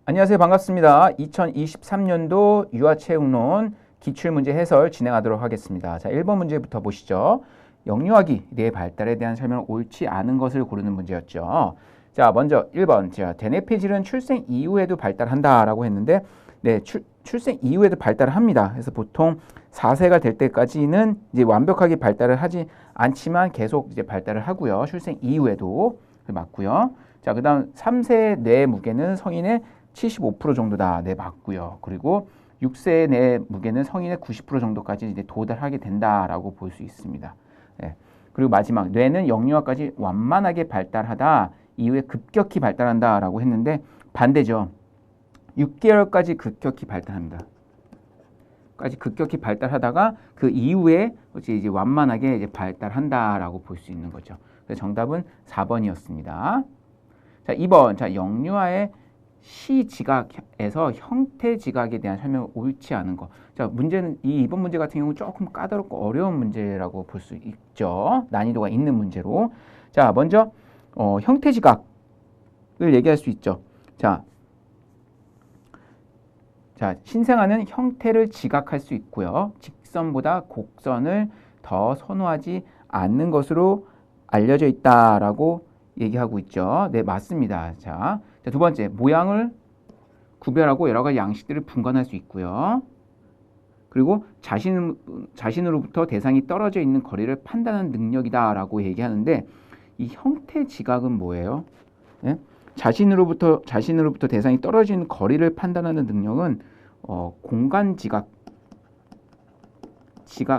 안녕하세요. 반갑습니다. 2023년도 유아체육론 기출문제 해설 진행하도록 하겠습니다. 자, 1번 문제부터 보시죠. 영유아기 뇌 발달에 대한 설명은 옳지 않은 것을 고르는 문제였죠. 자, 먼저 1번. 자, 대뇌폐질은 출생 이후에도 발달한다라고 했는데, 네, 출생 이후에도 발달을 합니다. 그래서 보통 4세가 될 때까지는 이제 완벽하게 발달을 하지 않지만 계속 이제 발달을 하고요. 출생 이후에도 맞고요. 자, 그다음 3세 뇌 무게는 성인의 75% 정도다. 네, 맞고요. 그리고 6세 내 무게는 성인의 90% 정도까지 이제 도달하게 된다라고 볼 수 있습니다. 네. 그리고 마지막 뇌는 영유아까지 완만하게 발달하다 이후에 급격히 발달한다라고 했는데 반대죠. 6개월까지 급격히 발달합니다. 까지 급격히 발달하다가 그 이후에 이제 완만하게 이제 발달한다라고 볼 수 있는 거죠. 그래서 정답은 4번이었습니다. 자, 2번. 자, 영유아의 시지각에서 형태 지각에 대한 설명은 옳지 않은 거. 자, 문제는 이번 문제 같은 경우 조금 까다롭고 어려운 문제라고 볼 수 있죠. 난이도가 있는 문제로. 자, 먼저 형태 지각을 얘기할 수 있죠. 자, 신생아는 형태를 지각할 수 있고요. 직선보다 곡선을 더 선호하지 않는 것으로 알려져 있다라고 얘기하고 있죠. 네, 맞습니다. 자, 두 번째, 모양을 구별하고 여러 가지 양식들을 분간할 수 있고요. 그리고 자신으로부터 대상이 떨어져 있는 거리를 판단하는 능력이다라고 얘기하는데 이 형태 지각은 뭐예요? 네? 자신으로부터 대상이 떨어지는 거리를 판단하는 능력은 공간 지각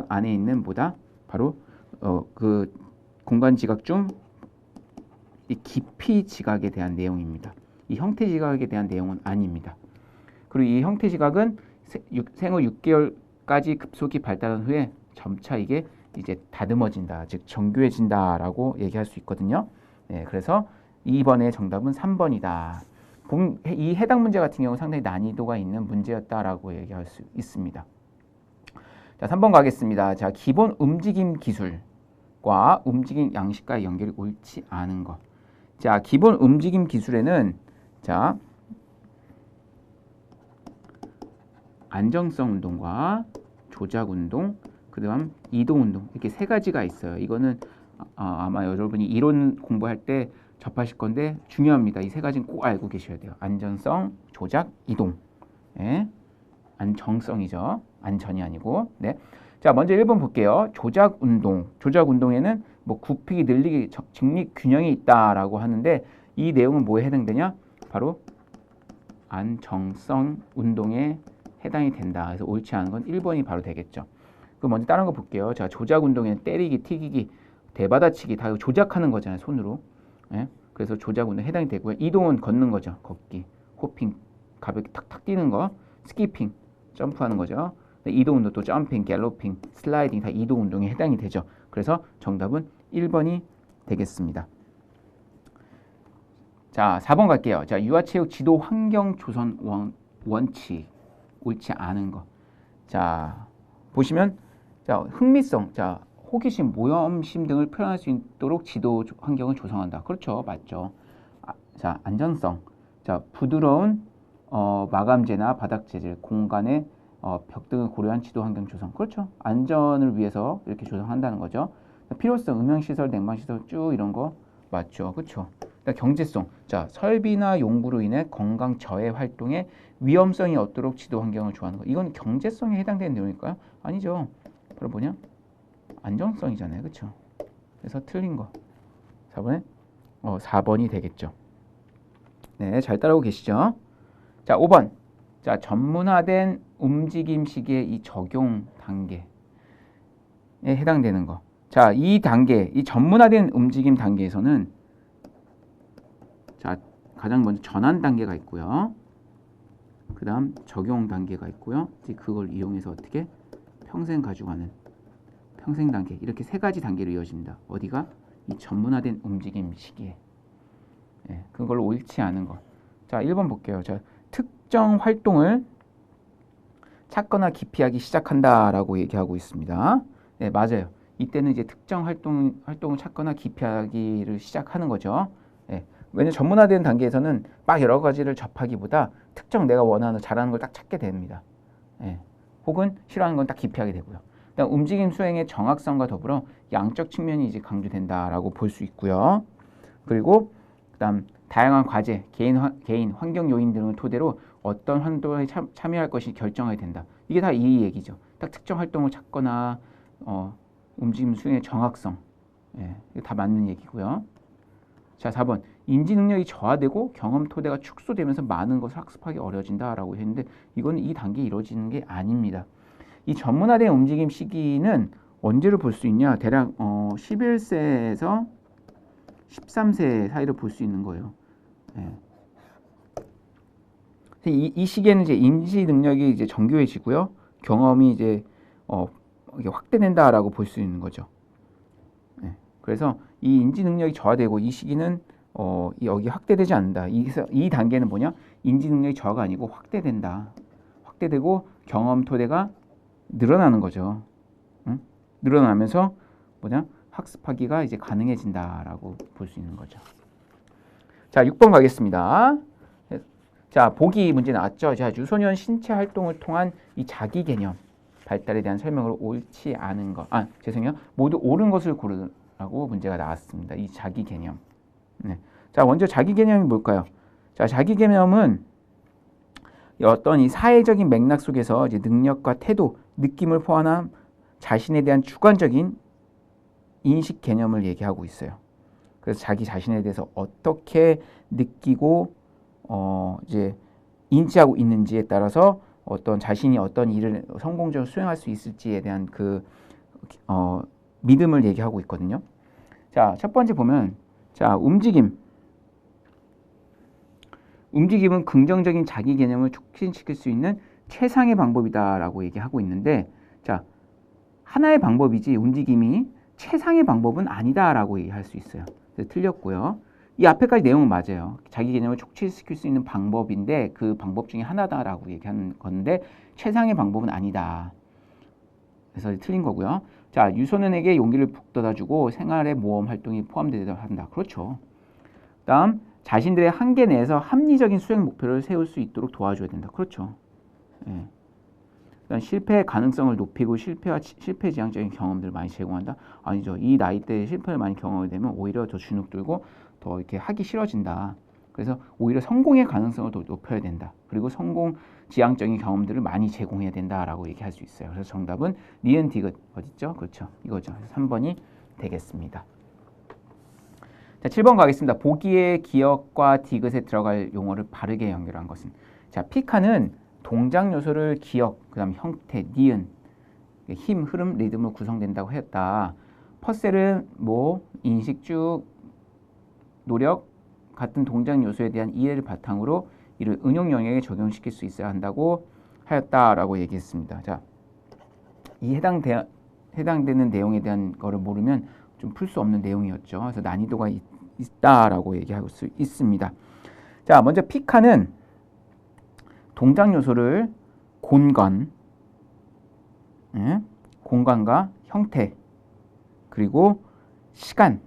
안에 있는 뭐다? 바로 그 공간 지각 중 이 깊이 지각에 대한 내용입니다. 이 형태 지각에 대한 내용은 아닙니다. 그리고 이 형태 지각은 생후 6개월까지 급속히 발달한 후에 점차 이게 이제 다듬어진다, 즉 정교해진다라고 얘기할 수 있거든요. 네, 그래서 2번의 정답은 3번이다. 이 해당 문제 같은 경우 상당히 난이도가 있는 문제였다라고 얘기할 수 있습니다. 자, 3번 가겠습니다. 자, 기본 움직임 기술과 움직임 양식과의 연결이 옳지 않은 것. 자, 기본 움직임 기술에는 자, 안정성 운동과 조작 운동, 그다음 이동 운동 이렇게 세 가지가 있어요. 이거는 아마 여러분이 이론 공부할 때 접하실 건데 중요합니다. 이 세 가지는 꼭 알고 계셔야 돼요. 안전성, 조작, 이동. 네. 안정성이죠. 안전이 아니고. 네. 자, 먼저 1번 볼게요. 조작 운동. 조작 운동에는 뭐 굽히기, 늘리기, 직립 균형이 있다라고 하는데 이 내용은 뭐에 해당되냐? 바로 안정성 운동에 해당이 된다. 그래서 옳지 않은 건 1번이 바로 되겠죠. 그럼 먼저 다른 거 볼게요. 자, 조작 운동에는 때리기, 튀기기, 대받아치기 다 조작하는 거잖아요. 손으로. 예? 그래서 조작 운동에 해당이 되고요. 이동은 걷는 거죠. 걷기, 호핑, 가볍게 탁탁 뛰는 거, 스키핑, 점프하는 거죠. 이동 운동 또 점핑, 갤로핑, 슬라이딩 다 이동 운동에 해당이 되죠. 그래서 정답은 1번이 되겠습니다. 자, 4번 갈게요. 자, 유아체육 지도 환경 조성 원칙 옳지 않은 거. 자, 보시면 자, 흥미성, 자, 호기심, 모험심 등을 표현할 수 있도록 지도 환경을 조성한다. 그렇죠. 맞죠. 자, 안전성. 자, 부드러운 마감재나 바닥 재질, 공간의 벽 등을 고려한 지도 환경 조성. 그렇죠. 안전을 위해서 이렇게 조성한다는 거죠. 필요성, 음향시설, 냉방시설 쭉 이런 거 맞죠. 그렇죠. 경제성. 자, 설비나 용구로 인해 건강 저해 활동에 위험성이 없도록 지도 환경을 조하는 거. 이건 경제성에 해당되는 내용일까요? 아니죠. 바로 뭐냐? 안정성이잖아요. 그렇죠. 그래서 틀린 거. 4번이 되겠죠. 네, 잘 따라오고 계시죠? 자, 5번. 자, 전문화된 움직임 시계의 이 적용 단계에 해당되는 거. 자, 이 단계, 이 전문화된 움직임 단계에서는 자, 가장 먼저 전환 단계가 있고요. 그 다음 적용 단계가 있고요. 이제 그걸 이용해서 어떻게 평생 가져가는 평생 단계 이렇게 세 가지 단계로 이어집니다. 어디가? 이 전문화된 움직임 시기에. 네, 그걸로 옳지 않은 거. 자, 1번 볼게요. 자, 특정 활동을 찾거나 기피하기 시작한다라고 얘기하고 있습니다. 네, 맞아요. 이때는 이제 특정 활동을 찾거나 기피하기를 시작하는 거죠. 네, 왜냐면 전문화된 단계에서는 막 여러 가지를 접하기보다 특정 내가 원하는 잘하는 걸 딱 찾게 됩니다. 예. 혹은 싫어하는 건 딱 기피하게 되고요. 그다음 움직임 수행의 정확성과 더불어 양적 측면이 이제 강조된다라고 볼 수 있고요. 그리고 그다음 다양한 과제, 개인 환경 요인 등을 토대로 어떤 활동에 참여할 것이 결정하게 된다. 이게 다 이 얘기죠. 딱 특정 활동을 찾거나 움직임 수행의 정확성, 예, 이게 다 맞는 얘기고요. 자, 4번 인지 능력이 저하되고 경험 토대가 축소되면서 많은 것을 학습하기 어려워진다라고 했는데 이건 이 단계에 이루어지는 게 아닙니다. 이 전문화된 움직임 시기는 언제를 볼 수 있냐? 대략 11세에서 13세 사이를 볼 수 있는 거예요. 예. 이 시기에는 이제 인지 능력이 이제 정교해지고요, 경험이 이제 이게 확대된다라고 볼 수 있는 거죠. 예. 그래서 이 인지 능력이 저하되고 이 시기는 여기 확대되지 않는다. 이 단계는 뭐냐? 인지 능력이 저하가 아니고 확대된다. 확대되고 경험 토대가 늘어나는 거죠. 응? 늘어나면서 뭐냐? 학습하기가 이제 가능해진다라고 볼 수 있는 거죠. 자, 6번 가겠습니다. 자, 보기 문제 나왔죠. 자, 유소년 신체 활동을 통한 이 자기 개념 발달에 대한 설명으로 옳지 않은 것, 죄송해요. 모두 옳은 것을 고르라고 문제가 나왔습니다. 이 자기 개념. 네. 자, 먼저 자기 개념이 뭘까요? 자, 자기 개념은 어떤 이 사회적인 맥락 속에서 이제 능력과 태도, 느낌을 포함한 자신에 대한 주관적인 인식 개념을 얘기하고 있어요. 그래서 자기 자신에 대해서 어떻게 느끼고 이제 인지하고 있는지에 따라서 어떤 자신이 어떤 일을 성공적으로 수행할 수 있을지에 대한 그 믿음을 얘기하고 있거든요. 자, 첫 번째 보면 자, 움직임은 긍정적인 자기 개념을 촉진시킬 수 있는 최상의 방법이다라고 얘기하고 있는데, 자, 하나의 방법이지 움직임이 최상의 방법은 아니다라고 얘기할 수 있어요. 틀렸고요. 이 앞에까지 내용은 맞아요. 자기 개념을 촉진시킬 수 있는 방법인데 그 방법 중에 하나다라고 얘기하는 건데 최상의 방법은 아니다. 그래서 틀린 거고요. 자, 유소년에게 용기를 북돋아주고 생활의 모험 활동이 포함되도록 한다. 그렇죠. 다음, 자신들의 한계 내에서 합리적인 수행 목표를 세울 수 있도록 도와줘야 된다. 그렇죠. 예. 그다음 실패의 가능성을 높이고 실패 지향적인 경험들을 많이 제공한다. 아니죠. 이 나이 때 실패를 많이 경험하게 되면 오히려 더 주눅 들고 더 이렇게 하기 싫어진다. 그래서 오히려 성공의 가능성을 더 높여야 된다. 그리고 성공 지향적인 경험들을 많이 제공해야 된다라고 얘기할 수 있어요. 그래서 정답은 니은 디귿 어딨죠? 그렇죠. 이거죠. 3번이 되겠습니다. 자, 7번 가겠습니다. 보기의 기억과 디귿에 들어갈 용어를 바르게 연결한 것은, 자, 피카는 동작 요소를 기억, 그다음 형태, 니은, 힘, 흐름, 리듬으로 구성된다고 했다. 퍼셀은 인식, 쭉, 노력 같은 동작 요소에 대한 이해를 바탕으로 이를 응용 영역에 적용시킬 수 있어야 한다고 하였다라고 얘기했습니다. 자, 이 해당되는 내용에 대한 거를 모르면 좀 풀 수 없는 내용이었죠. 그래서 난이도가 있다라고 얘기할 수 있습니다. 자, 먼저 피카는 동작 요소를 공간과 형태, 그리고 시간,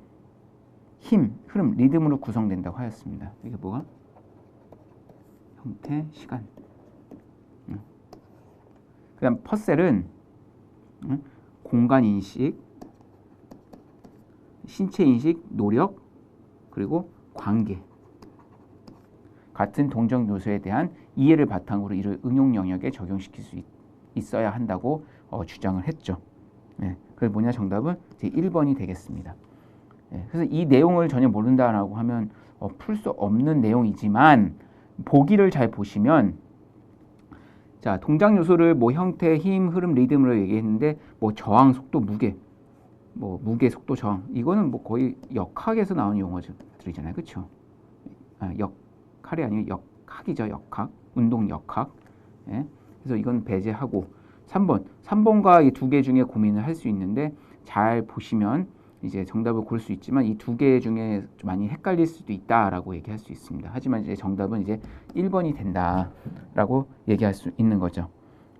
힘, 흐름, 리듬으로 구성된다고 하였습니다. 이게 뭐가? 형태, 시간. 그 다음 퍼셀은 공간 인식, 신체 인식, 노력, 그리고 관계 같은 동작 요소에 대한 이해를 바탕으로 이를 응용 영역에 적용시킬 수 있어야 한다고 주장을 했죠. 네, 그래서 뭐냐, 정답은 제 1번이 되겠습니다. 네, 그래서 이 내용을 전혀 모른다라고 하면 풀 수 없는 내용이지만 보기를 잘 보시면, 자, 동작 요소를 형태, 힘, 흐름, 리듬으로 얘기했는데 저항, 속도, 무게, 무게, 속도, 저항, 이거는 거의 역학에서 나오는 용어들이잖아요, 그렇죠? 역할이 아니고 역학이죠, 역학, 운동 역학. 예? 그래서 이건 배제하고 3번과 이 두 개 중에 고민을 할 수 있는데, 잘 보시면 이제 정답을 고를 수 있지만 이 두 개 중에 좀 많이 헷갈릴 수도 있다라고 얘기할 수 있습니다. 하지만 이제 정답은 이제 1번이 된다라고 얘기할 수 있는 거죠.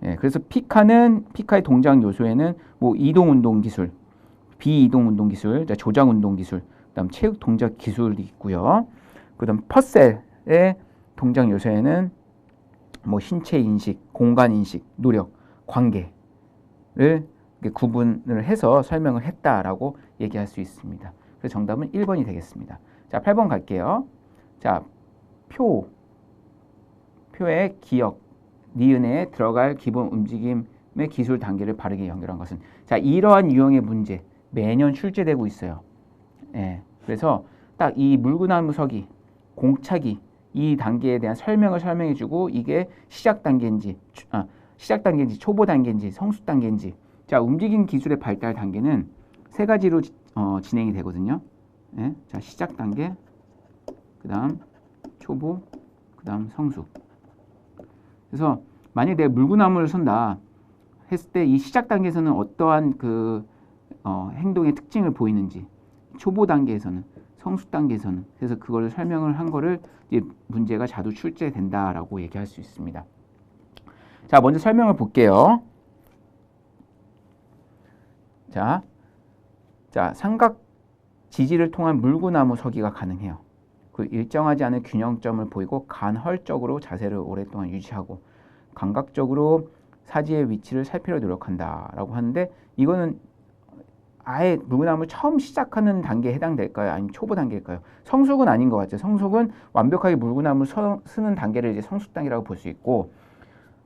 예, 그래서 피카의 동작 요소에는 이동 운동 기술, 비이동 운동 기술, 조작 운동 기술, 그다음 체육 동작 기술이 있고요. 그다음 퍼셀의 동작 요소에는 뭐 신체 인식, 공간 인식, 노력, 관계를 구분을 해서 설명을 했다라고 얘기할 수 있습니다. 그래서 정답은 1번이 되겠습니다. 자, 8번 갈게요. 자, 표의 기억, 니은에 들어갈 기본 움직임의 기술 단계를 바르게 연결한 것은. 자, 이러한 유형의 문제 매년 출제되고 있어요. 예, 그래서 딱 이 물구나무 서기, 공차기 이 단계에 대한 설명을 설명해주고 이게 시작 단계인지, 초보 단계인지, 성숙 단계인지. 자, 움직임 기술의 발달 단계는 세 가지로 진행이 되거든요. 예, 자, 시작 단계, 그다음 초보, 그다음 성숙. 그래서 만약 내가 물구나무를 선다 했을 때 이 시작 단계에서는 어떠한 행동의 특징을 보이는지, 초보 단계에서는, 성숙 단계에서는, 그래서 그거를 설명을 한 거를 이제 문제가 자주 출제된다라고 얘기할 수 있습니다. 자, 먼저 설명을 볼게요. 자, 삼각 지지를 통한 물구나무 서기가 가능해요. 그 일정하지 않은 균형점을 보이고 간헐적으로 자세를 오랫동안 유지하고 감각적으로 사지의 위치를 살피려 노력한다라고 하는데, 이거는 아예 물구나무를 처음 시작하는 단계에 해당될까요? 아니면 초보 단계일까요? 성숙은 아닌 것 같죠. 성숙은 완벽하게 물구나무를 쓰는 단계를 이제 성숙 단계라고 볼 수 있고,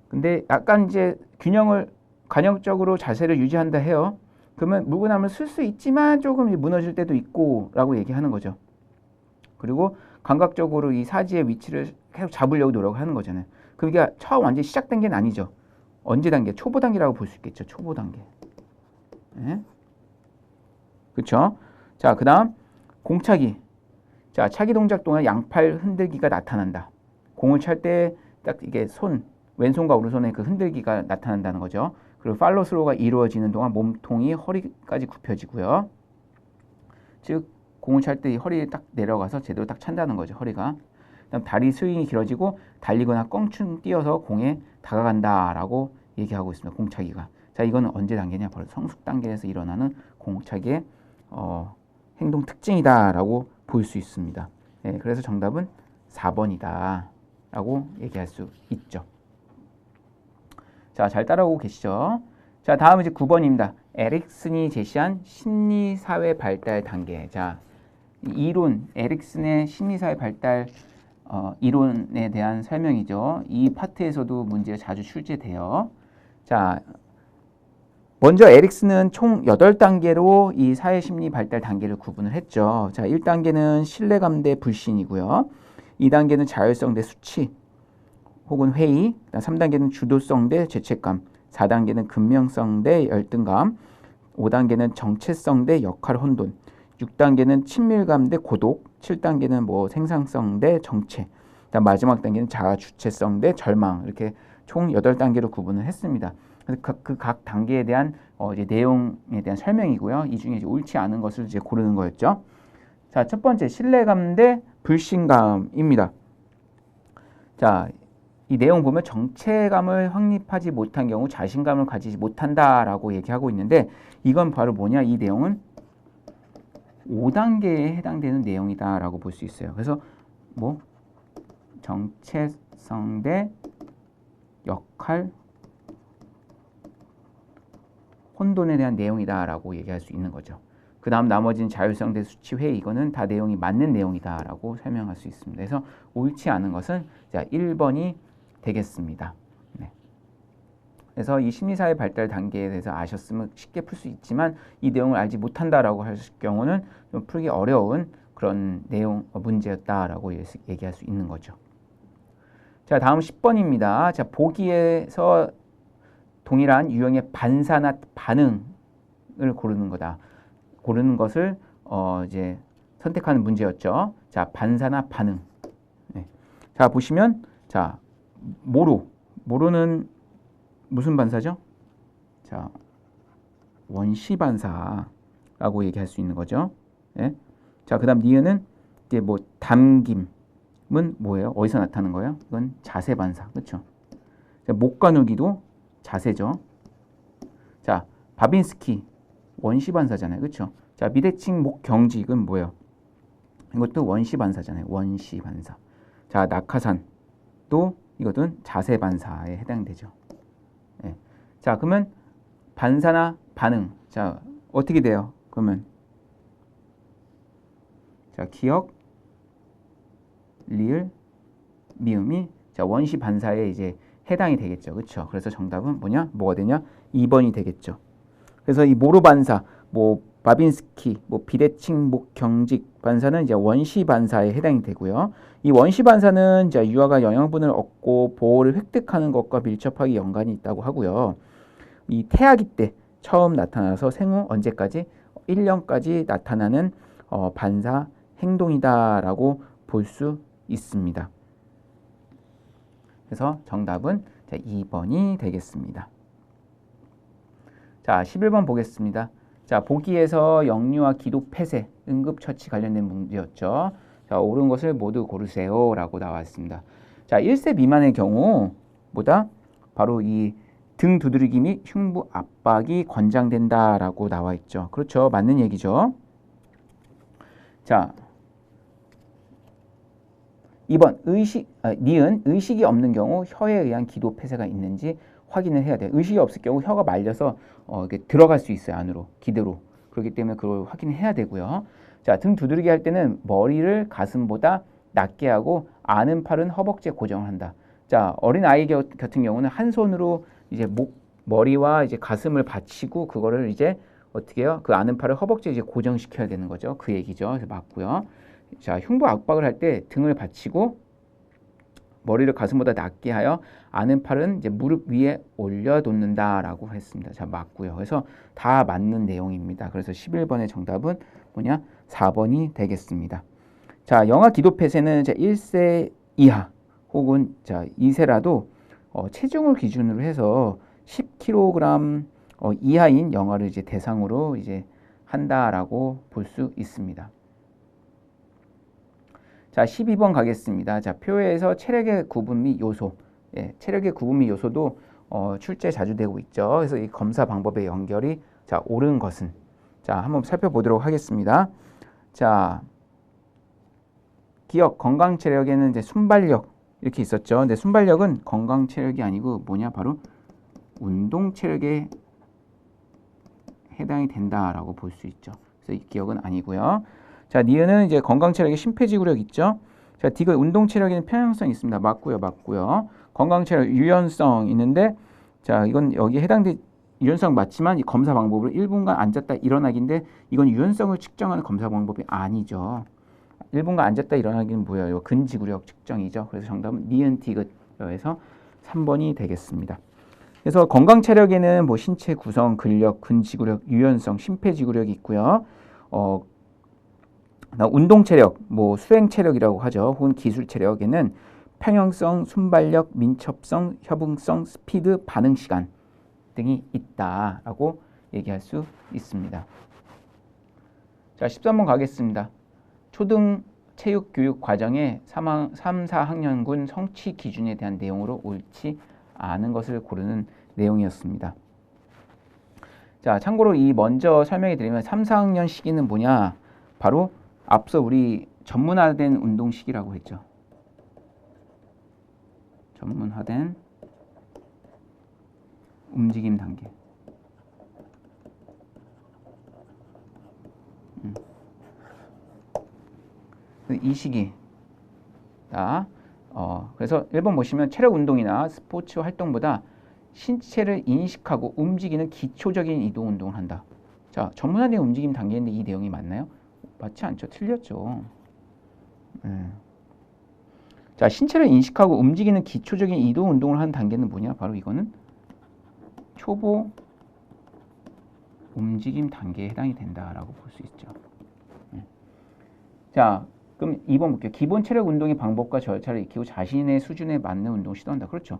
근데 약간 이제 균형을 간헐적으로 자세를 유지한다 해요. 그러면 물구나무를 쓸 수 있지만 조금 무너질 때도 있고라고 얘기하는 거죠. 그리고 감각적으로 이 사지의 위치를 계속 잡으려고 노력을 하는 거잖아요. 그게 처음 완전히 시작 단계는 아니죠. 언제 단계? 초보 단계라고 볼 수 있겠죠. 초보 단계. 네? 그렇죠? 자, 그다음 공차기. 자, 차기 동작 동안 양팔 흔들기가 나타난다. 공을 찰 때 딱 이게 왼손과 오른손의 그 흔들기가 나타난다는 거죠. 그리고 팔로 스로우가 이루어지는 동안 몸통이 허리까지 굽혀지고요. 즉 공을 찰 때 허리에 딱 내려가서 제대로 딱 찬다는 거죠. 허리가. 그다음 다리 스윙이 길어지고 달리거나 껑충 뛰어서 공에 다가간다라고 얘기하고 있습니다. 공차기가. 자, 이거는 언제 단계냐? 바로 성숙 단계에서 일어나는 공차기의 행동 특징이다라고 볼 수 있습니다. 네, 그래서 정답은 4번이다라고 얘기할 수 있죠. 자, 잘 따라오고 계시죠? 자, 다음은 이제 9번입니다. 에릭슨이 제시한 심리사회 발달 단계. 자, 이론, 에릭슨의 심리사회 발달 이론에 대한 설명이죠. 이 파트에서도 문제가 자주 출제돼요. 자, 먼저 에릭슨은 총 8단계로 이 사회심리 발달 단계를 구분을 했죠. 자, 1단계는 신뢰감 대 불신이고요. 2단계는 자율성 대 수치 혹은 회의, 3단계는 주도성 대 죄책감, 4단계는 근명성 대 열등감, 5단계는 정체성 대 역할 혼돈, 6단계는 친밀감 대 고독, 7단계는 뭐 생산성 대 정체, 마지막 단계는 자아 주체성 대 절망. 이렇게 총 8단계로 구분을 했습니다. 그 각 단계에 대한 이제 내용에 대한 설명이고요. 이 중에 이제 옳지 않은 것을 이제 고르는 거였죠. 자, 첫 번째 신뢰감 대 불신감입니다. 자, 이 내용 보면 정체감을 확립하지 못한 경우 자신감을 가지지 못한다라고 얘기하고 있는데, 이건 바로 뭐냐? 이 내용은 5단계에 해당되는 내용이다라고 볼 수 있어요. 그래서 뭐 정체성 대 역할 혼돈에 대한 내용이다라고 얘기할 수 있는 거죠. 그 다음 나머지는 자율성 대 수치 회의, 이거는 다 내용이 맞는 내용이다라고 설명할 수 있습니다. 그래서 옳지 않은 것은 자 1번이 되겠습니다. 네. 그래서 이 심리사회 발달 단계에 대해서 아셨으면 쉽게 풀 수 있지만 이 내용을 알지 못한다라고 할 경우는 좀 풀기 어려운 그런 내용 문제였다라고 얘기할 수 있는 거죠. 자, 다음 10번입니다. 자, 보기에서 동일한 유형의 반사나 반응을 고르는 거다. 고르는 것을 이제 선택하는 문제였죠. 자, 반사나 반응. 네. 자, 보시면 자, 모로는 무슨 반사죠? 자, 원시 반사라고 얘기할 수 있는 거죠. 네. 자, 그다음 니은은 이제 뭐 담김은 뭐예요? 어디서 나타나는 거예요? 이건 자세 반사, 그렇죠? 목 가누기도 자세죠. 자, 바빈스키 원시 반사잖아요, 그렇죠? 자, 미대칭 목 경직은 뭐예요? 이것도 원시 반사잖아요. 원시 반사. 자, 낙하산도 이것은 자세 반사에 해당되죠. 예. 자, 그러면 반사나 반응. 자, 어떻게 돼요? 그러면 자, 기억, 리을, 미음이 자, 원시 반사에 이제 해당이 되겠죠. 그렇죠? 그래서 정답은 뭐냐? 뭐가 되냐? 2번이 되겠죠. 그래서 이 모로 반사, 뭐 바빈스키, 뭐 비대칭목 경직 반사는 이제 원시 반사에 해당이 되고요. 이 원시 반사는 이제 유아가 영양분을 얻고 보호를 획득하는 것과 밀접하게 연관이 있다고 하고요. 이 태아기 때 처음 나타나서 생후 언제까지 1년까지 나타나는 반사 행동이다라고 볼 수 있습니다. 그래서 정답은 2번이 되겠습니다. 자, 11번 보겠습니다. 자, 보기에서 영유아 기도 폐쇄, 응급처치 관련된 문제였죠. 자, 옳은 것을 모두 고르세요 라고 나왔습니다. 자, 1세 미만의 경우 보다 바로 이 등 두드리기 및 흉부 압박이 권장된다라고 나와 있죠. 그렇죠. 맞는 얘기죠. 자, 2번 니은 의식이 없는 경우 혀에 의한 기도 폐쇄가 있는지 확인을 해야 돼요. 의식이 없을 경우 혀가 말려서 이렇게 들어갈 수 있어요. 안으로 기대로. 그렇기 때문에 그걸 확인해야 되고요. 자, 등 두드리기 할 때는 머리를 가슴보다 낮게 하고 아는 팔은 허벅지에 고정을 한다. 자, 어린 아이 같은 경우는 한 손으로 이제 머리와 이제 가슴을 받치고 그거를 이제 어떻게 해요? 그 아는 팔을 허벅지에 이제 고정시켜야 되는 거죠. 그 얘기죠. 그래서 맞고요. 자, 흉부 압박을 할 때 등을 받치고 머리를 가슴보다 낮게 하여 아는 팔은 이제 무릎 위에 올려놓는다라고 했습니다. 자, 맞고요. 그래서 다 맞는 내용입니다. 그래서 11번의 정답은 뭐냐? 4번이 되겠습니다. 자, 영아 기도 폐쇄는 1세 이하 혹은 자, 2세라도 체중을 기준으로 해서 10kg 이하인 영아를 이제 대상으로 이제 한다라고 볼 수 있습니다. 자, 12번 가겠습니다. 자, 표에서 체력의 구분 및 요소. 예, 체력의 구분 및 요소도 출제 자주 되고 있죠. 그래서 이 검사 방법의 연결이 자, 옳은 것은 자, 한번 살펴보도록 하겠습니다. 자, 기억 건강 체력에는 이제 순발력 이렇게 있었죠. 근데 순발력은 건강 체력이 아니고 뭐냐? 바로 운동 체력에 해당이 된다라고 볼 수 있죠. 그래서 이 기억은 아니고요. 자, 니은은 이제 건강 체력에 심폐지구력 있죠. 자, 디귿 운동 체력에는 편향성 있습니다. 맞고요, 맞고요. 건강 체력 유연성 있는데, 자, 이건 여기에 해당된 유연성 맞지만 이 검사 방법으로 1분간 앉았다 일어나기인데 이건 유연성을 측정하는 검사 방법이 아니죠. 1분간 앉았다 일어나기는 뭐예요? 근지구력 측정이죠. 그래서 정답은 니은 디귿에서 3번이 되겠습니다. 그래서 건강 체력에는 뭐 신체 구성, 근력, 근지구력, 유연성, 심폐지구력이 있고요. 운동 체력, 뭐 수행 체력이라고 하죠. 혹은 기술 체력에는 평형성, 순발력, 민첩성, 협응성, 스피드, 반응 시간 등이 있다라고 얘기할 수 있습니다. 자, 13번 가겠습니다. 초등 체육 교육 과정의 3, 4학년군 성취 기준에 대한 내용으로 옳지 않은 것을 고르는 내용이었습니다. 자, 참고로 이 먼저 설명해 드리면 3, 4학년 시기는 뭐냐? 바로 앞서 우리 전문화된 운동 시기라고 했죠. 전문화된 움직임 단계. 이 시기다. 그래서 1번 보시면 체력 운동이나 스포츠 활동보다 신체를 인식하고 움직이는 기초적인 이동 운동을 한다. 자, 전문화된 움직임 단계인데 이 내용이 맞나요? 맞지 않죠? 틀렸죠. 자, 신체를 인식하고 움직이는 기초적인 이동 운동을 하는 단계는 뭐냐? 바로 이거는 초보 움직임 단계에 해당이 된다라고 볼 수 있죠. 자, 그럼 2번 볼게요. 기본 체력 운동의 방법과 절차를 익히고 자신의 수준에 맞는 운동을 시도한다. 그렇죠.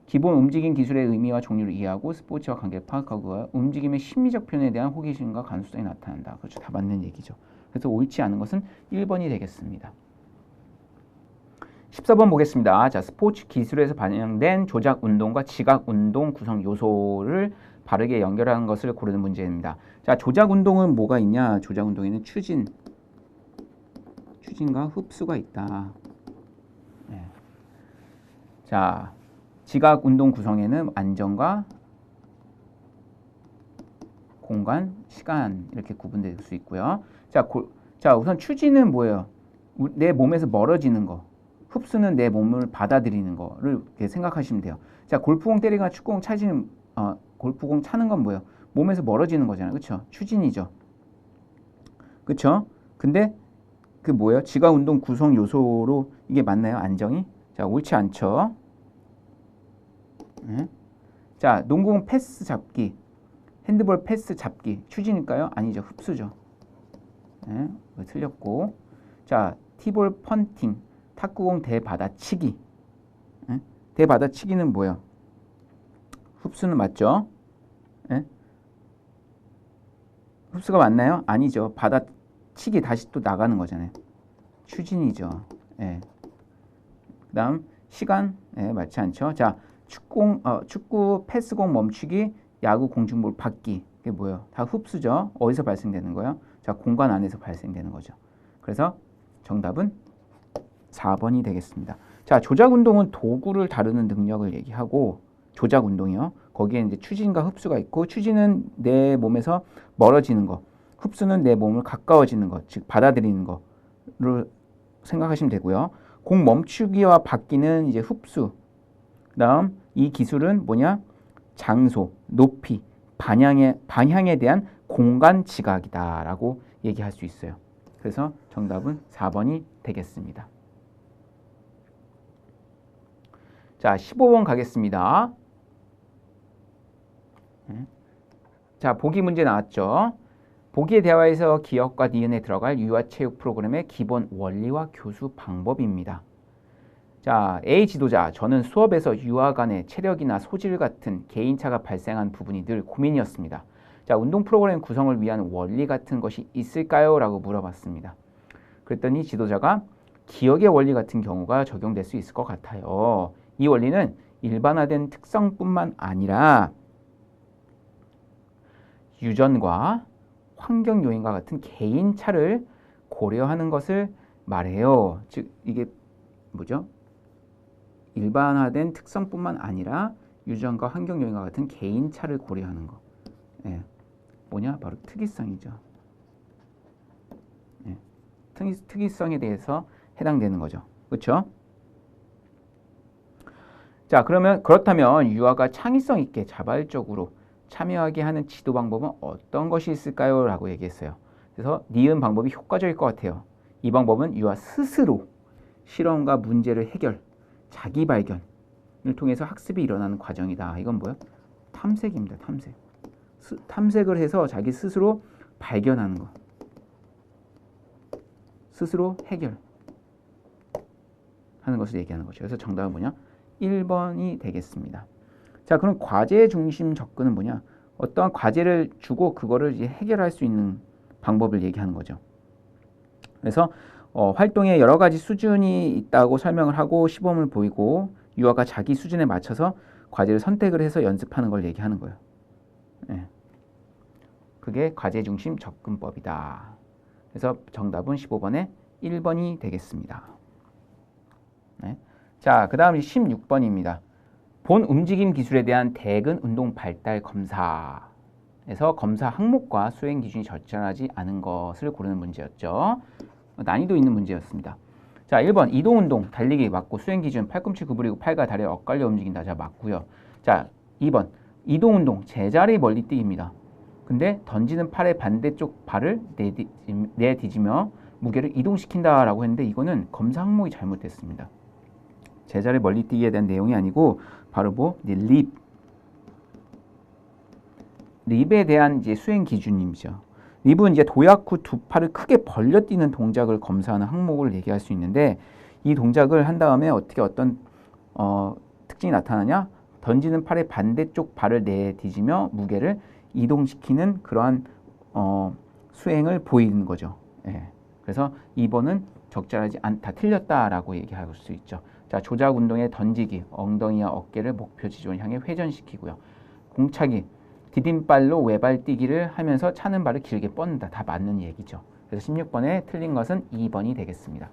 기본 움직임 기술의 의미와 종류를 이해하고 스포츠와 관계를 파악하고 움직임의 심리적 표현에 대한 호기심과 감수성이 나타난다. 그렇죠. 다 맞는 얘기죠. 그래서 옳지 않은 것은 1번이 되겠습니다. 14번 보겠습니다. 자, 스포츠 기술에서 반영된 조작 운동과 지각 운동 구성 요소를 바르게 연결하는 것을 고르는 문제입니다. 자, 조작 운동은 뭐가 있냐? 조작 운동에는 추진, 추진과 흡수가 있다. 네. 자, 지각 운동 구성에는 안정과 공간, 시간 이렇게 구분될 수 있고요. 자, 우선 추진은 뭐예요? 내 몸에서 멀어지는 거. 흡수는 내 몸을 받아들이는 거를 이렇게 생각하시면 돼요. 자, 골프공 때리거나 축구공 차지는 골프공 차는 건 뭐예요? 몸에서 멀어지는 거잖아요. 그렇죠? 추진이죠. 그렇죠? 근데 그 뭐예요? 지각 운동 구성 요소로 이게 맞나요? 안정이? 자, 옳지 않죠. 네. 자, 농구공 패스 잡기, 핸드볼 패스 잡기 추진일까요? 아니죠. 흡수죠. 네, 틀렸고. 자, 티볼 펀팅, 탁구공 대받아치기. 네? 대받아치기는 뭐예요? 흡수는 맞죠? 네? 흡수가 맞나요? 아니죠. 받아치기 다시 또 나가는 거잖아요. 추진이죠. 네. 그다음 시간 맞지 않죠? 자, 축구 패스공 멈추기, 야구 공중볼 받기. 이게 뭐예요? 다 흡수죠. 어디서 발생되는 거예요? 자, 공간 안에서 발생되는 거죠. 그래서 정답은 4번이 되겠습니다. 자, 조작 운동은 도구를 다루는 능력을 얘기하고 조작 운동이요. 거기에 이제 추진과 흡수가 있고 추진은 내 몸에서 멀어지는 거, 흡수는 내 몸을 가까워지는 것, 즉 받아들이는 거를 생각하시면 되고요. 공 멈추기와 받기는 이제 흡수. 그다음 이 기술은 뭐냐? 장소, 높이, 방향에 대한 공간 지각이다라고 얘기할 수 있어요. 그래서 정답은 4번이 되겠습니다. 자, 15번 가겠습니다. 자, 보기 문제 나왔죠. 보기의 대화에서 기억과 니은에 들어갈 유아체육 프로그램의 기본 원리와 교수 방법입니다. 자, A 지도자, 저는 수업에서 유아 간의 체력이나 소질 같은 개인차가 발생한 부분이 늘 고민이었습니다. 자, 운동 프로그램 구성을 위한 원리 같은 것이 있을까요? 라고 물어봤습니다. 그랬더니 지도자가 기억의 원리 같은 경우가 적용될 수 있을 것 같아요. 이 원리는 일반화된 특성뿐만 아니라 유전과 환경 요인과 같은 개인차를 고려하는 것을 말해요. 즉 이게 뭐죠? 일반화된 특성뿐만 아니라 유전과 환경 요인과 같은 개인차를 고려하는 거. 예. 뭐냐? 바로 특이성이죠. 예. 특이성에 대해서 해당되는 거죠. 그렇죠? 자, 그렇다면 유아가 창의성 있게 자발적으로 참여하게 하는 지도 방법은 어떤 것이 있을까요? 라고 얘기했어요. 그래서 니은 방법이 효과적일 것 같아요. 이 방법은 유아 스스로 실험과 문제를 해결, 자기 발견을 통해서 학습이 일어나는 과정이다. 이건 뭐예요? 탐색입니다. 탐색. 탐색을 해서 자기 스스로 발견하는 거. 스스로 해결하는 것을 얘기하는 거죠. 그래서 정답은 뭐냐? 1번이 되겠습니다. 자, 그럼 과제 중심 접근은 뭐냐? 어떠한 과제를 주고 그거를 이제 해결할 수 있는 방법을 얘기하는 거죠. 그래서 활동에 여러 가지 수준이 있다고 설명을 하고 시범을 보이고 유아가 자기 수준에 맞춰서 과제를 선택을 해서 연습하는 걸 얘기하는 거예요. 네. 그게 과제 중심 접근법이다. 그래서 정답은 15번에 1번이 되겠습니다. 네. 자, 그 다음 16번입니다. 본 움직임 기술에 대한 대근 운동 발달 검사에서 검사 항목과 수행 기준이 적절하지 않은 것을 고르는 문제였죠. 난이도 있는 문제였습니다. 자, 1번 이동 운동, 달리기 맞고 수행 기준 팔꿈치 구부리고 팔과 다리를 엇갈려 움직인다. 자, 맞고요. 자, 2번 이동 운동, 제자리 멀리 뛰기입니다. 근데 던지는 팔의 반대쪽 발을 내디지며 무게를 이동시킨다라고 했는데 이거는 검사 항목이 잘못됐습니다. 제자리 멀리 뛰기에 대한 내용이 아니고 바로 뭐 립에 대한 이제 수행 기준이죠. 립은 이제 도약 후 두 팔을 크게 벌려 뛰는 동작을 검사하는 항목을 얘기할 수 있는데 이 동작을 한 다음에 어떤 특징이 나타나냐? 던지는 팔의 반대쪽 발을 내디지며 무게를 이동시키는 그러한 수행을 보이는 거죠. 예. 그래서 2번은 적절하지 않다, 틀렸다라고 얘기할 수 있죠. 자, 조작 운동의 던지기, 엉덩이와 어깨를 목표 지점을 향해 회전시키고요. 공차기, 디딤발로 외발 뛰기를 하면서 차는 발을 길게 뻗는다. 다 맞는 얘기죠. 그래서 16번에 틀린 것은 2번이 되겠습니다.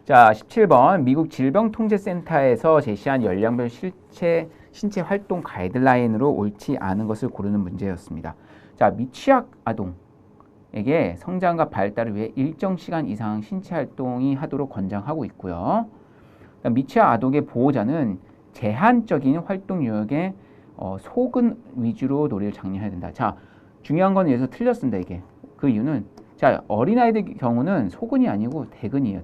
자, 17번 미국 질병통제센터에서 제시한 연령별 신체 활동 가이드라인으로 옳지 않은 것을 고르는 문제였습니다. 자, 미취학 아동에게 성장과 발달을 위해 일정 시간 이상 신체 활동이 하도록 권장하고 있고요. 미취학 아동의 보호자는 제한적인 활동 유형의 소근 위주로 놀이를 장려해야 된다. 자, 중요한 건 여기서 틀렸습니다. 이게 그 이유는 자, 어린아이들 경우는 소근이 아니고 대근이에요.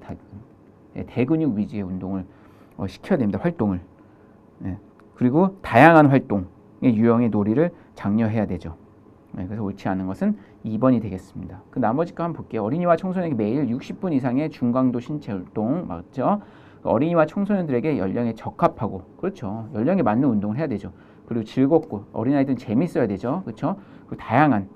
대근육 위주의 운동을 시켜야 됩니다. 활동을. 네. 그리고 다양한 활동의 유형의 놀이를 장려해야 되죠. 네. 그래서 옳지 않은 것은 2번이 되겠습니다. 그 나머지 거 한번 볼게요. 어린이와 청소년에게 매일 60분 이상의 중강도 신체 활동 맞죠? 어린이와 청소년들에게 연령에 적합하고 그렇죠. 연령에 맞는 운동을 해야 되죠. 그리고 즐겁고 어린아이들은 재밌어야 되죠. 그렇죠? 그리고 다양한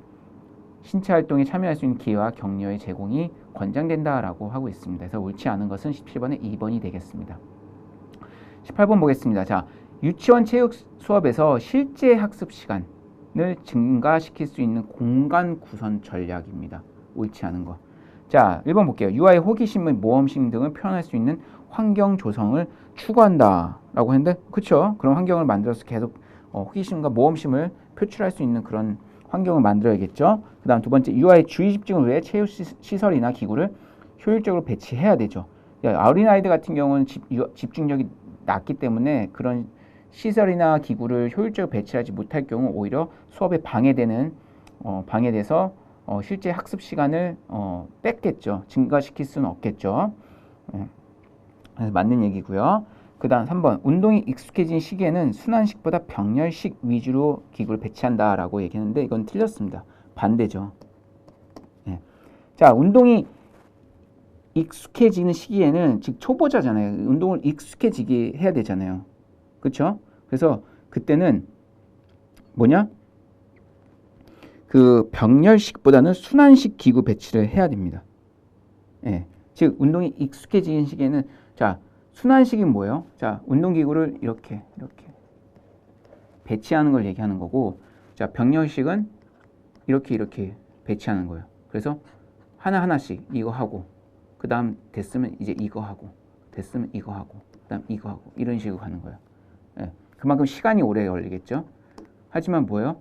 신체 활동에 참여할 수 있는 기회와 격려의 제공이 권장된다라고 하고 있습니다. 그래서 옳지 않은 것은 17번에 2번이 되겠습니다. 18번 보겠습니다. 자, 유치원 체육 수업에서 실제 학습 시간을 증가시킬 수 있는 공간 구성 전략입니다. 옳지 않은 거. 자, 1번 볼게요. 유아의 호기심, 모험심 등을 표현할 수 있는 환경 조성을 추구한다라고 했는데 그렇죠? 그런 환경을 만들어서 계속 호기심과 모험심을 표출할 수 있는 그런 환경을 만들어야겠죠. 그 다음 두 번째, 유아의 주의 집중을 위해 체육 시설이나 기구를 효율적으로 배치해야 되죠. 어린아이들 같은 경우는 집중력이 낮기 때문에 그런 시설이나 기구를 효율적으로 배치하지 못할 경우 오히려 수업에 방해돼서 실제 학습 시간을 뺏겠죠. 증가시킬 수는 없겠죠. 그래서 맞는 얘기고요. 그 다음 3번, 운동이 익숙해진 시기에는 순환식보다 병렬식 위주로 기구를 배치한다라고 얘기했는데 이건 틀렸습니다. 반대죠. 예. 자, 운동이 익숙해지는 시기에는 즉 초보자잖아요. 운동을 익숙해지게 해야 되잖아요. 그렇죠? 그래서 그때는 뭐냐? 그 병렬식보다는 순환식 기구 배치를 해야 됩니다. 예. 즉 운동이 익숙해지는 시기에는 자, 순환식이 뭐예요? 자, 운동기구를 이렇게 배치하는 걸 얘기하는 거고, 자, 병렬식은 이렇게 배치하는 거예요. 그래서 하나하나씩 이거 하고, 그 다음 됐으면 이제 이거 하고, 됐으면 이거 하고, 그 다음 이거 하고, 이런 식으로 가는 거예요. 예, 그만큼 시간이 오래 걸리겠죠? 하지만 뭐예요?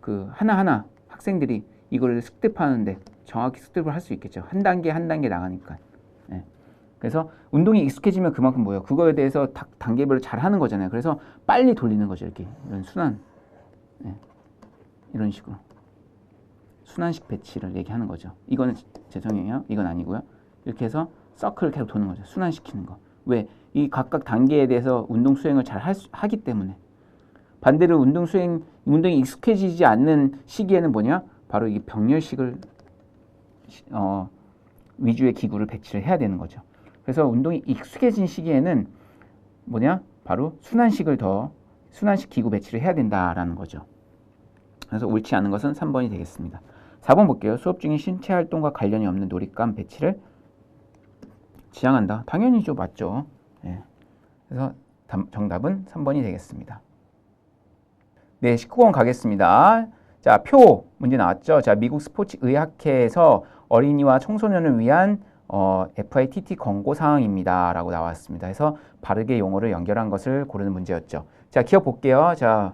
그 하나하나 학생들이 이거를 습득하는데 정확히 습득을 할 수 있겠죠. 한 단계 한 단계 나가니까. 예. 그래서 운동이 익숙해지면 그만큼 뭐예요? 그거에 대해서 단계별로 잘 하는 거잖아요. 그래서 빨리 돌리는 거죠. 이렇게 이런 순환, 예. 이런 식으로 순환식 배치를 얘기하는 거죠. 이거는 죄송해요. 이건 아니고요. 이렇게 해서 서클을 계속 도는 거죠. 순환시키는 거. 왜? 이 각각 단계에 대해서 운동 수행을 잘 하기 때문에. 반대로 운동이 익숙해지지 않는 시기에는 뭐냐? 바로 이 병렬식을 위주의 기구를 배치를 해야 되는 거죠. 그래서 운동이 익숙해진 시기에는 뭐냐? 바로 순환식 기구 배치를 해야 된다라는 거죠. 그래서 옳지 않은 것은 3번이 되겠습니다. 4번 볼게요. 수업 중에 신체 활동과 관련이 없는 놀잇감 배치를 지향한다. 당연히죠. 맞죠. 예. 그래서 정답은 3번이 되겠습니다. 네, 19번 가겠습니다. 자, 표 문제 나왔죠. 자, 미국 스포츠 의학회에서 어린이와 청소년을 위한 FITT 권고 사항입니다. 라고 나왔습니다. 그래서 바르게 용어를 연결한 것을 고르는 문제였죠. 자, 기억 볼게요. 자,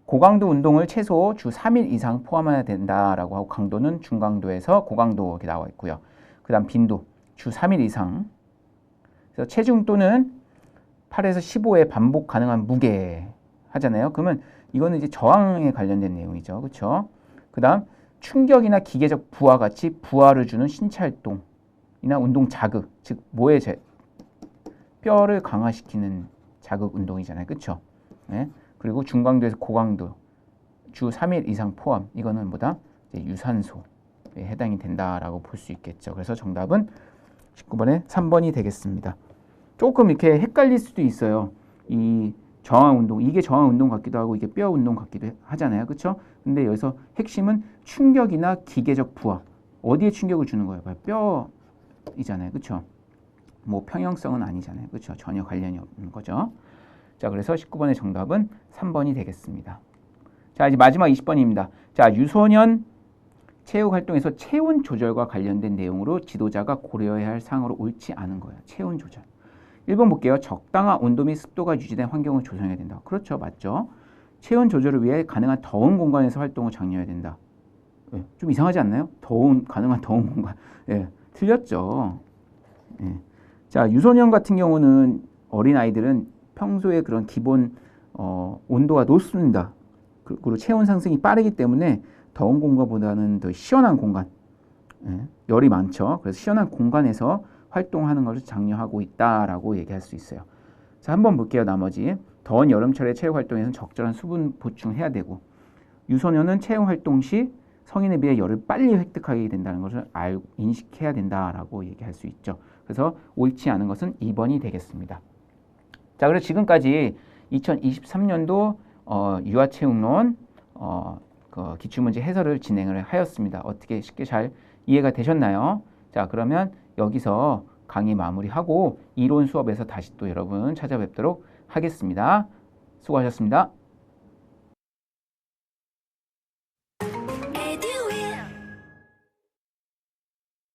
고강도 운동을 최소 주 3일 이상 포함해야 된다라고 하고 강도는 중강도에서 고강도 이렇게 나와 있고요. 그 다음 빈도 주 3일 이상. 그래서 체중 또는 8에서 15회 반복 가능한 무게 하잖아요. 그러면 이거는 이제 저항에 관련된 내용이죠. 그렇죠? 그 다음 충격이나 기계적 부하 같이 부하를 주는 신체 활동이나 운동 자극, 즉 뼈를 강화시키는 자극 운동이잖아요. 그렇죠? 네. 그리고 중강도에서 고강도 주 3일 이상 포함. 이거는 뭐다? 이제 유산소에 해당이 된다라고 볼 수 있겠죠. 그래서 정답은 19번에 3번이 되겠습니다. 조금 이렇게 헷갈릴 수도 있어요. 이 저항 운동, 이게 저항 운동 같기도 하고 이게 뼈 운동 같기도 하잖아요. 그렇죠? 근데 여기서 핵심은 충격이나 기계적 부하. 어디에 충격을 주는 거예요? 뼈이잖아요. 그렇죠? 뭐 평형성은 아니잖아요. 그렇죠? 전혀 관련이 없는 거죠. 자, 그래서 19번의 정답은 3번이 되겠습니다. 자, 이제 마지막 20번입니다. 자, 유소년 체육 활동에서 체온 조절과 관련된 내용으로 지도자가 고려해야 할 사항으로 옳지 않은 거예요. 체온 조절. 1번 볼게요. 적당한 온도 및 습도가 유지된 환경을 조성해야 된다. 그렇죠. 맞죠. 체온 조절을 위해 가능한 더운 공간에서 활동을 장려해야 된다. 예, 좀 이상하지 않나요? 가능한 더운 공간. 예, 틀렸죠. 예. 자, 유소년 같은 경우는 어린아이들은 평소에 그런 기본 온도가 높습니다. 그리고 체온 상승이 빠르기 때문에 더운 공간보다는 더 시원한 공간, 예, 열이 많죠. 그래서 시원한 공간에서 활동하는 것을 장려하고 있다라고 얘기할 수 있어요. 자, 한번 볼게요. 나머지 더운 여름철에 체육 활동에서는 적절한 수분 보충해야 되고, 유소년은 체육 활동 시 성인에 비해 열을 빨리 획득하게 된다는 것을 인식해야 된다라고 얘기할 수 있죠. 그래서 옳지 않은 것은 2번이 되겠습니다. 자, 그래서 지금까지 2023년도 유아체육론 그 기출문제 해설을 진행을 하였습니다. 어떻게 쉽게 잘 이해가 되셨나요? 자, 그러면 여기서 강의 마무리하고 이론 수업에서 다시 또 여러분 찾아뵙도록 하겠습니다. 수고하셨습니다.